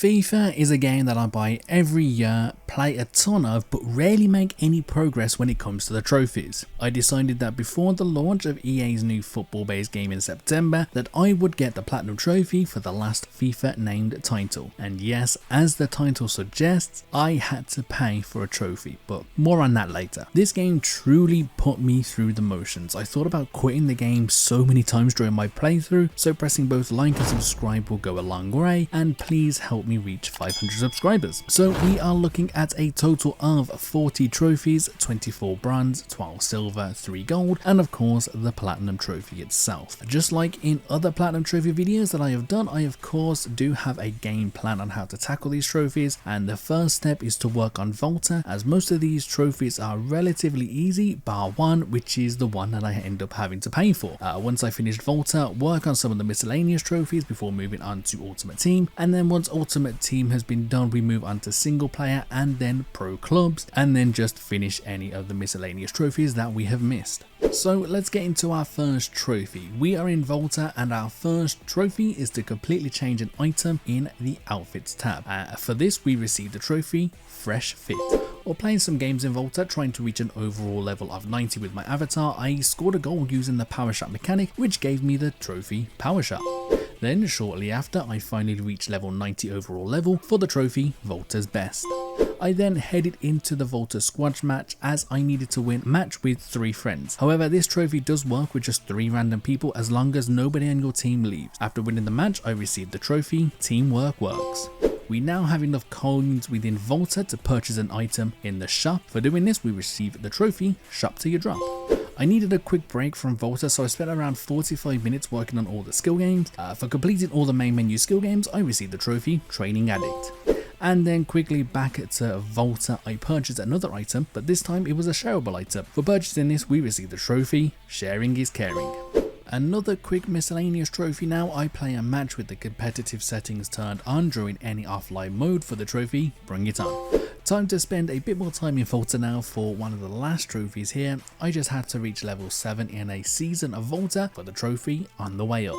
FIFA is a game that I buy every year, play a ton of, but rarely make any progress when it comes to the trophies. I decided that before the launch of EA's new football-based game in September, that I would get the Platinum Trophy for the last FIFA named title. And yes, as the title suggests, I had to pay for a trophy, but more on that later. This game truly put me through the motions. I thought about quitting the game so many times during my playthrough, so pressing both like and subscribe will go a long way, and please help me reach 500 subscribers. So we are looking at a total of 40 trophies, 24 bronze, 12 silver, 3 gold, and of course the Platinum Trophy itself. Just like in other Platinum Trophy videos that I have done, I of course do have a game plan on how to tackle these trophies, and the first step is to work on Volta, as most of these trophies are relatively easy, bar one, which is the one that I end up having to pay for. Once I finished Volta, work on some of the miscellaneous trophies before moving on to Ultimate Team, and then once Ultimate Team has been done, we move on to single player and then pro clubs, and then just finish any of the miscellaneous trophies that we have missed. So let's get into our first trophy. We are in Volta, and our first trophy is to completely change an item in the outfits tab. For this we received the trophy Fresh Fit. While playing some games in Volta, trying to reach an overall level of 90 with my avatar, I scored a goal using the power shot mechanic, which gave me the trophy Power Shot. Then shortly after, I finally reached level 90 overall level for the trophy Volta's Best. I then headed into the Volta squad match, as I needed to win a match with 3 friends. However, this trophy does work with just 3 random people as long as nobody on your team leaves. After winning the match, I received the trophy Teamwork Works. We now have enough coins within Volta to purchase an item in the shop. For doing this, we receive the trophy Shop Till You Drop. I needed a quick break from Volta, so I spent around 45 minutes working on all the skill games. For completing all the main menu skill games, I received the trophy Training Addict. And then quickly back to Volta, I purchased another item, but this time it was a shareable item. For purchasing this, we received the trophy Sharing is Caring. Another quick miscellaneous trophy now. I play a match with the competitive settings turned on during any offline mode for the trophy Bring It On. Time to spend a bit more time in Volta now for one of the last trophies here. I just had to reach level 7 in a season of Volta for the trophy On the Way Up.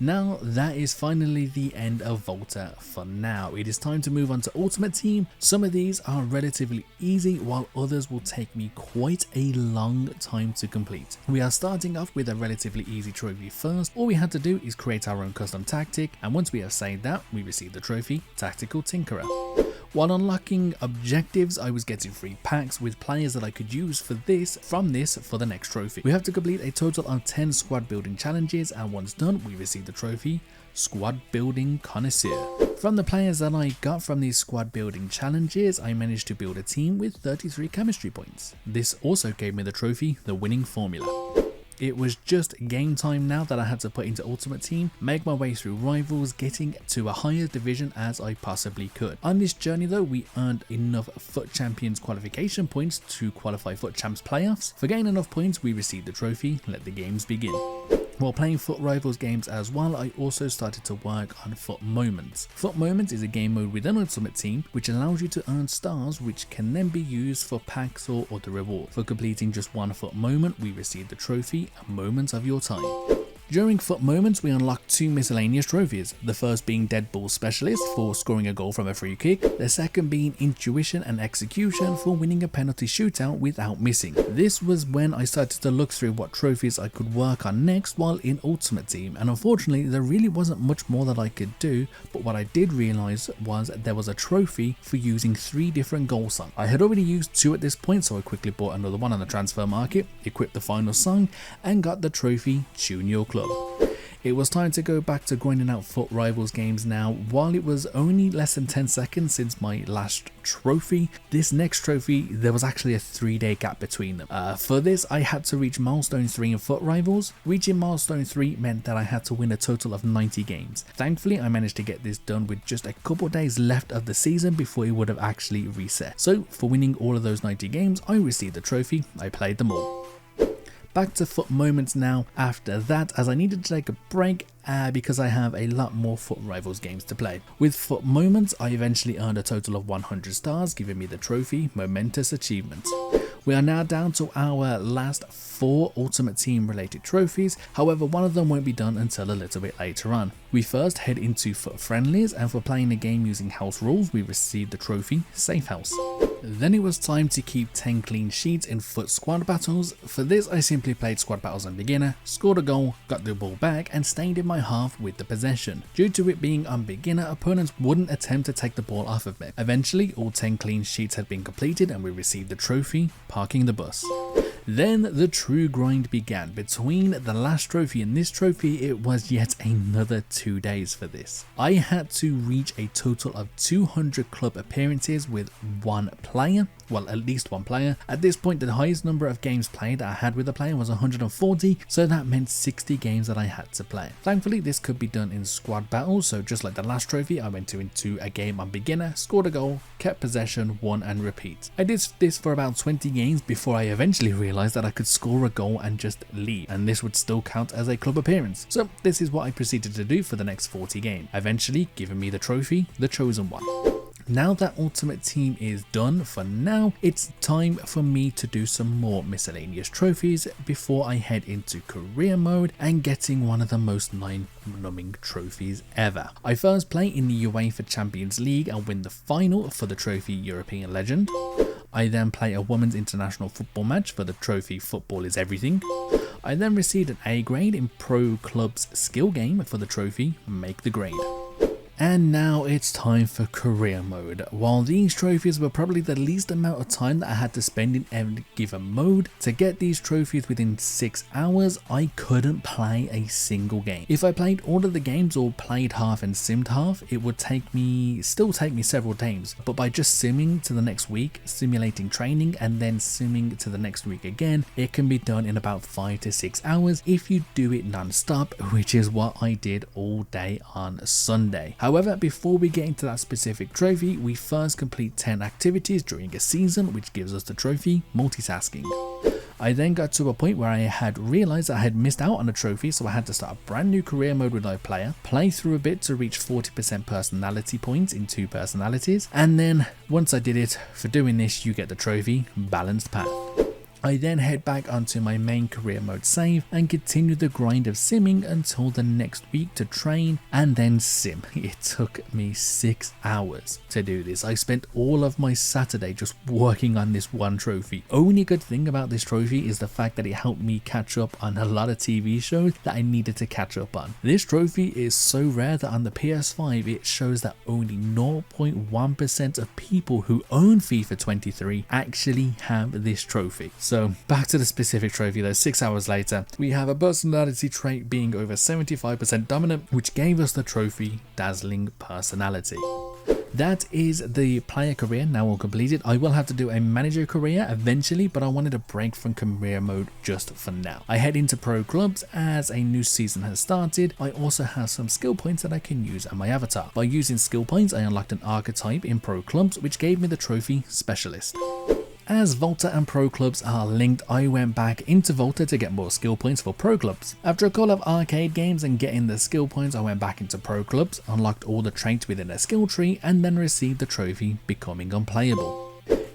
Now that is finally the end of Volta for now. It is time to move on to Ultimate Team. Some of these are relatively easy, while others will take me quite a long time to complete. We are starting off with a relatively easy trophy first. All we had to do is create our own custom tactic, and once we have saved that, we receive the trophy Tactical Tinkerer. While unlocking objectives, I was getting free packs with players that I could use for this for the next trophy. We have to complete a total of 10 squad building challenges, and once done, we receive the trophy Squad Building Connoisseur. From the players that I got from these squad building challenges, I managed to build a team with 33 chemistry points. This also gave me the trophy The Winning Formula. It was just game time now that I had to put into Ultimate Team, make my way through rivals, getting to a higher division as I possibly could. On this journey though, we earned enough FUT Champions qualification points to qualify FUT Champs playoffs. For getting enough points, we received the trophy Let the Games Begin. While playing FUT Rivals games as well, I also started to work on FUT Moments. FUT Moments is a game mode within Ultimate Team which allows you to earn stars, which can then be used for packs or other rewards. For completing just one FUT Moment, we receive the trophy A Moment of Your Time. During FUT Moments, we unlocked 2 miscellaneous trophies, the first being Dead Ball Specialist for scoring a goal from a free kick, the second being Intuition and Execution for winning a penalty shootout without missing. This was when I started to look through what trophies I could work on next while in Ultimate Team, and unfortunately there really wasn't much more that I could do, but what I did realise was there was a trophy for using 3 different goal songs. I had already used 2 at this point, so I quickly bought another one on the transfer market, equipped the final song, and got the trophy Tune Your Club. It was time to go back to grinding out FUT Rivals games now. While it was only less than 10 seconds since my last trophy, this next trophy, there was actually a 3-day gap between them. For this, I had to reach milestone 3 in FUT Rivals. Reaching milestone 3 meant that I had to win a total of 90 games. Thankfully, I managed to get this done with just a couple days left of the season before it would have actually reset. So for winning all of those 90 games, I received the trophy. I played them all. Back to FUT Moments now after that, as I needed to take a break because I have a lot more Foot Rivals games to play. With Foot Moments, I eventually earned a total of 100 stars, giving me the trophy Momentous Achievement. We are now down to our last 4 Ultimate Team related trophies, however one of them won't be done until a little bit later on. We first head into Foot Friendlies, and for playing the game using house rules we received the trophy Safe House. Then it was time to keep 10 clean sheets in Foot Squad Battles. For this I simply played Squad Battles on beginner, scored a goal, got the ball back and stayed in my half with the possession. Due to it being on beginner, opponents wouldn't attempt to take the ball off of me. Eventually all 10 clean sheets had been completed and we received the trophy Parking the Bus. Then the true grind began. Between the last trophy and this trophy, it was yet another 2 days for this. I had to reach a total of 200 club appearances with one player. Well, at least one player. At this point, the highest number of games played that I had with a player was 140, so that meant 60 games that I had to play. Thankfully, this could be done in squad battles, so just like the last trophy, I went into a game on beginner, scored a goal, kept possession, won and repeat. I did this for about 20 games before I eventually realised that I could score a goal and just leave, and this would still count as a club appearance. So this is what I proceeded to do for the next 40 games, eventually giving me the trophy, the chosen one. Now that Ultimate Team is done for now, it's time for me to do some more miscellaneous trophies before I head into career mode and getting one of the most mind-numbing trophies ever. I first play in the UEFA Champions League and win the final for the trophy European Legend. I then play a women's international football match for the trophy Football is Everything. I then received an A grade in Pro Club's skill game for the trophy Make the Grade. And now it's time for career mode. While these trophies were probably the least amount of time that I had to spend in every given mode, to get these trophies within 6 hours, I couldn't play a single game. If I played all of the games or played half and simmed half, it would still take me several days. But by just simming to the next week, simulating training and then simming to the next week again, it can be done in about 5 to 6 hours if you do it non-stop, which is what I did all day on Sunday. However, before we get into that specific trophy, we first complete 10 activities during a season, which gives us the trophy Multitasking. I then got to a point where I had realised I had missed out on a trophy, so I had to start a brand new career mode with no player, play through a bit to reach 40% personality points in 2 personalities, and then once I did it, for doing this you get the trophy Balanced Path. I then head back onto my main career mode save and continue the grind of simming until the next week to train and then sim. It took me 6 hours to do this. I spent all of my Saturday just working on this one trophy. Only good thing about this trophy is the fact that it helped me catch up on a lot of TV shows that I needed to catch up on. This trophy is so rare that on the PS5 it shows that only 0.1% of people who own FIFA 23 actually have this trophy. So back to the specific trophy though. 6 hours later, we have a personality trait being over 75% dominant, which gave us the trophy Dazzling Personality. That is the player career now all completed. I will have to do a manager career eventually, but I wanted a break from career mode just for now. I head into pro clubs as a new season has started. I also have some skill points that I can use on my avatar. By using skill points, I unlocked an archetype in pro clubs, which gave me the trophy Specialist. As Volta and Pro Clubs are linked, I went back into Volta to get more skill points for Pro Clubs. After a couple of arcade games and getting the skill points, I went back into Pro Clubs, unlocked all the traits within a skill tree, and then received the trophy Becoming Unplayable.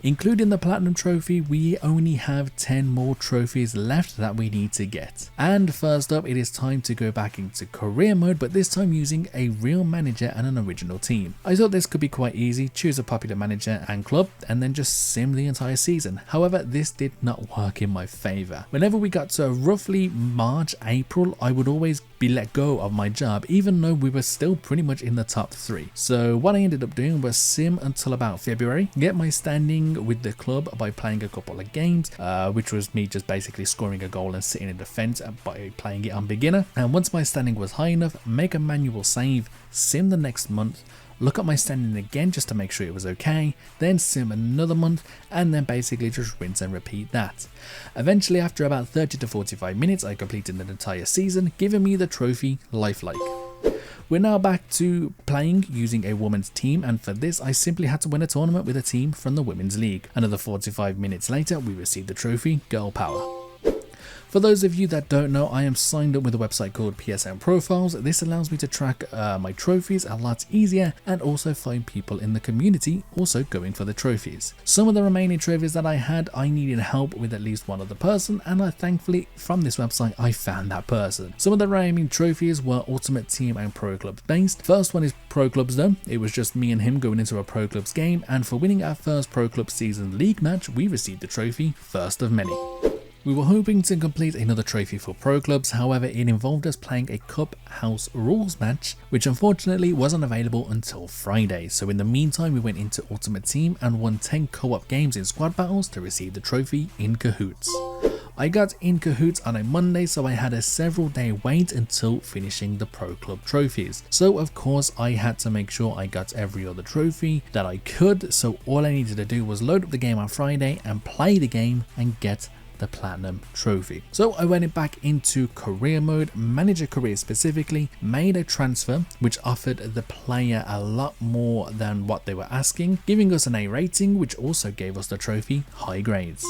Including the Platinum Trophy, we only have 10 more trophies left that we need to get. And first up, it is time to go back into career mode, but this time using a real manager and an original team. I thought this could be quite easy. Choose a popular manager and club, and then just sim the entire season. However, this did not work in my favour. Whenever we got to roughly March, April, I would always be let go of my job, even though we were still pretty much in the top 3. So what I ended up doing was sim until about February, get my standing with the club by playing a couple of games, which was me just basically scoring a goal and sitting in defence by playing it on beginner. And once my standing was high enough, make a manual save, sim the next month, look at my standing again just to make sure it was okay, then sim another month, and then basically just rinse and repeat that. Eventually, after about 30 to 45 minutes, I completed the entire season, giving me the trophy Lifelike. We're now back to playing using a women's team, and for this I simply had to win a tournament with a team from the Women's League. Another 45 minutes later, we received the trophy Girl Power. For those of you that don't know, I am signed up with a website called PSN Profiles. This allows me to track my trophies a lot easier and also find people in the community also going for the trophies. Some of the remaining trophies that I had, I needed help with at least one other person, and thankfully from this website I found that person. Some of the remaining trophies were Ultimate Team and Pro Clubs based. First one is Pro Clubs though. It was just me and him going into a Pro Clubs game, and for winning our first Pro Clubs season league match, we received the trophy, first of many. We were hoping to complete another trophy for Pro Clubs, however it involved us playing a Cup House Rules match, which unfortunately wasn't available until Friday, so in the meantime we went into Ultimate Team and won 10 co-op games in squad battles to receive the trophy in Cahoots. I got in Cahoots on a Monday, so I had a several day wait until finishing the Pro Club trophies. So of course I had to make sure I got every other trophy that I could, so all I needed to do was load up the game on Friday and play the game and get the Platinum trophy. So I went back into career mode, manager career specifically, made a transfer which offered the player a lot more than what they were asking, giving us an A rating, which also gave us the trophy high grades.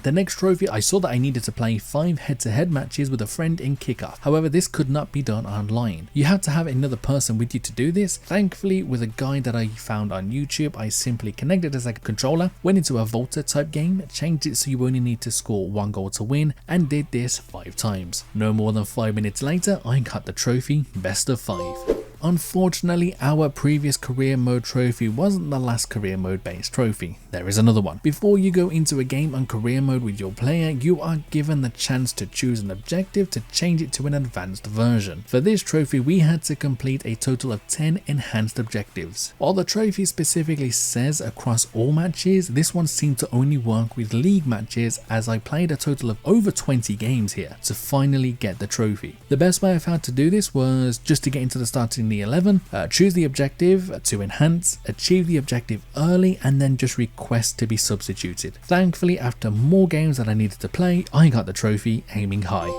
The next trophy, I saw that I needed to play 5 head-to-head matches with a friend in kickoff. However, this could not be done online. You had to have another person with you to do this. Thankfully, with a guide that I found on YouTube, I simply connected as a controller, went into a Volta type game, changed it so you only need to score 1 goal to win, and did this 5 times. No more than 5 minutes later, I got the trophy best of 5. Unfortunately, our previous career mode trophy wasn't the last career mode based trophy. There is another one. Before you go into a game on career mode with your player, you are given the chance to choose an objective to change it to an advanced version. For this trophy, we had to complete a total of 10 enhanced objectives. While the trophy specifically says across all matches, this one seemed to only work with league matches, as I played a total of over 20 games here to finally get the trophy. The best way I found to do this was just to get into the starting the 11, choose the objective to enhance, achieve the objective early, and then just request to be substituted. Thankfully, after more games that I needed to play, I got the trophy aiming high.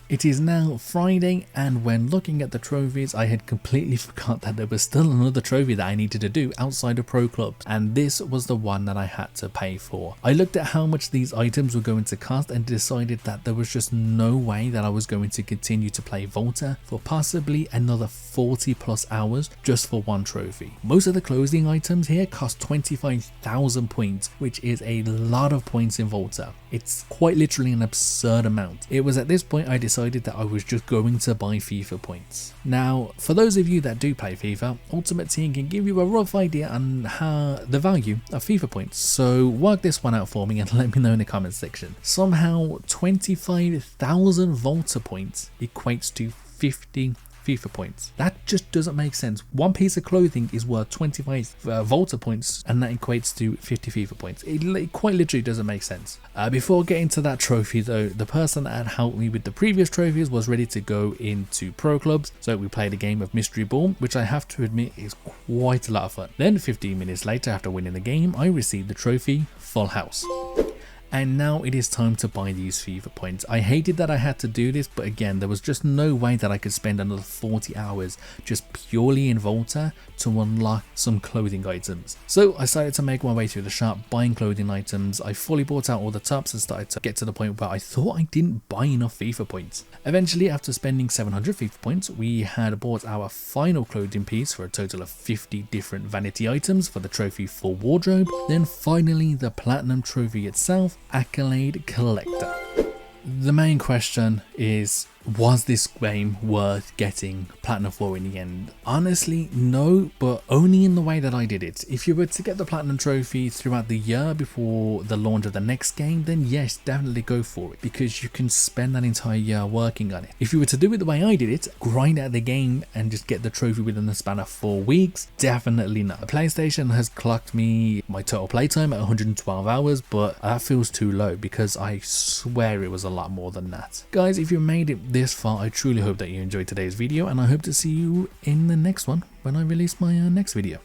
It is now Friday, and when looking at the trophies, I had completely forgot that there was still another trophy that I needed to do outside of Pro Clubs, and this was the one that I had to pay for. I looked at how much these items were going to cost and decided that there was just no way that I was going to continue to play Volta for possibly another 40 plus hours just for one trophy. Most of the clothing items here cost 25,000 points, which is a lot of points in Volta. It's quite literally an absurd amount. It was at this point I decided that I was just going to buy FIFA points. Now, for those of you that do play FIFA, Ultimate Team can give you a rough idea on the value of FIFA points. So work this one out for me and let me know in the comments section. Somehow 25,000 Volta points equates to 50 FIFA points. That just doesn't make sense. One piece of clothing is worth 25 Volta points, and that equates to 50 FIFA points. It quite literally doesn't make sense. Before getting to that trophy though, the person that had helped me with the previous trophies was ready to go into Pro Clubs, so we played a game of Mystery Ball, which I have to admit is quite a lot of fun. Then 15 minutes later, after winning the game, I received the trophy Full House. And now it is time to buy these FIFA points. I hated that I had to do this, but again, there was just no way that I could spend another 40 hours just purely in Volta to unlock some clothing items. So I decided to make my way through the shop buying clothing items. I fully bought out all the tops and started to get to the point where I thought I didn't buy enough FIFA points. Eventually, after spending 700 FIFA points, we had bought our final clothing piece for a total of 50 different vanity items for the trophy Full Wardrobe. Then finally, the Platinum trophy itself, Accolade Collector. The main question is, was this game worth getting Platinum for in the end? Honestly, no, but only in the way that I did it. If you were to get the Platinum trophy throughout the year before the launch of the next game, then yes, definitely go for it, because you can spend that entire year working on it. If you were to do it the way I did it, grind out the game and just get the trophy within the span of 4 weeks, definitely not. PlayStation has clocked me my total playtime at 112 hours, but that feels too low because I swear it was a lot more than that. Guys, if you made it this far, I truly hope that you enjoyed today's video, and I hope to see you in the next one when I release my next video.